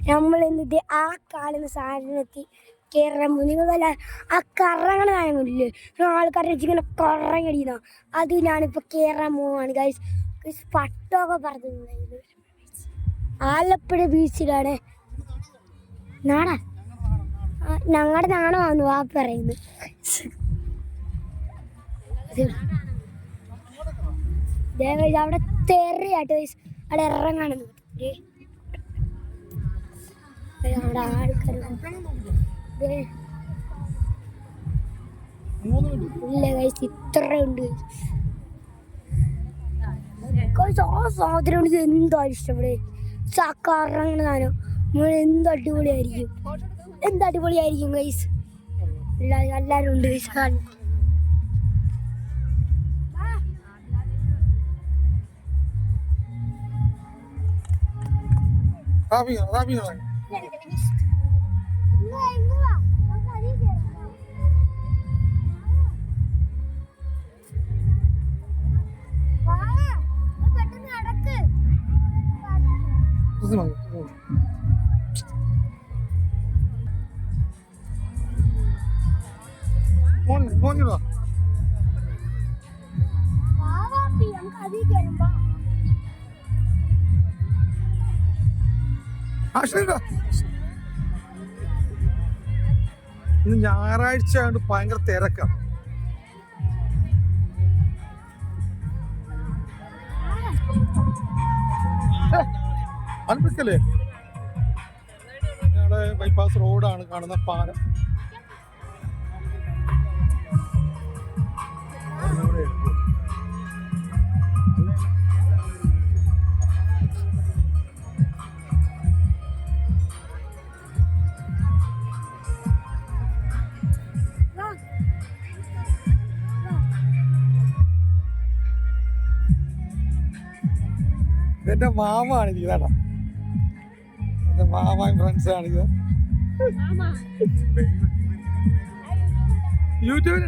നമ്മൾ എന്നിട്ട് ആ കാണുന്ന സാധനത്തി കയറാൻ പോകും. നിങ്ങൾക്കല്ല ആ കറങ്ങണ സാധനങ്ങളില്ലേ ആൾക്കാരെ വെച്ചിങ്ങനെ കറങ്ങടിക്കുന്ന അത് ഞാനിപ്പോൾ കയറാൻ പോവാണ് ഗൈസ്. പട്ടമൊക്കെ പറഞ്ഞിട്ടുണ്ടായിരുന്നു. ആലപ്പുഴ ബീച്ചിലാണ് നാടാ ഞങ്ങളുടെ നാണമാണെന്ന് വാ പറയുന്നത്. അവിടെ തെറിയാട്ടോ ഗൈസ്. അവിടെ ഇറങ്ങാണെന്ന് അവിടെ ആൾക്കാർ ഇല്ല ഗൈസ് ഇത്ര ഉണ്ട്. ആ സാധനം എന്തായാലും ഇഷ്ടപ്പെടുക ചക്കറങ്ങണ സാധനം എന്ത് അടിപൊളിയായിരിക്കും ഗൈസ്. എല്ലാവരും ഉണ്ട് ഗൈസ്. ഇന്ന് ഞായറാഴ്ച ആയതുകൊണ്ട് ഭയങ്കര തിരക്കാണ്. അൻപിക്കല്ലേ ഞങ്ങളുടെ ബൈപ്പാസ് റോഡാണ് കാണുന്ന പാലം. എന്റെ മാമാണ് ഇതാ എന്റെ മാമായും ഫ്രണ്ട്സാണ് ഇത്. യൂട്യൂബിൽ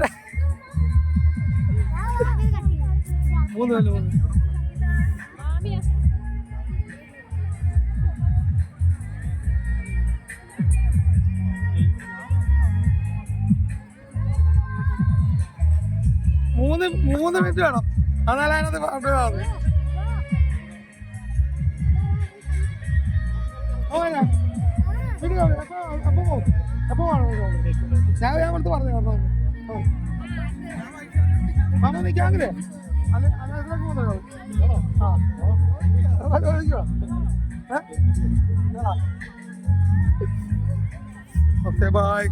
3 മിനിറ്റ് വേണം. എന്നാലും അതിനകത്ത് ഞാൻ അടുത്ത് പറഞ്ഞു മാമ നിൽക്കാങ്കിലേ ഓക്കെ ബൈ.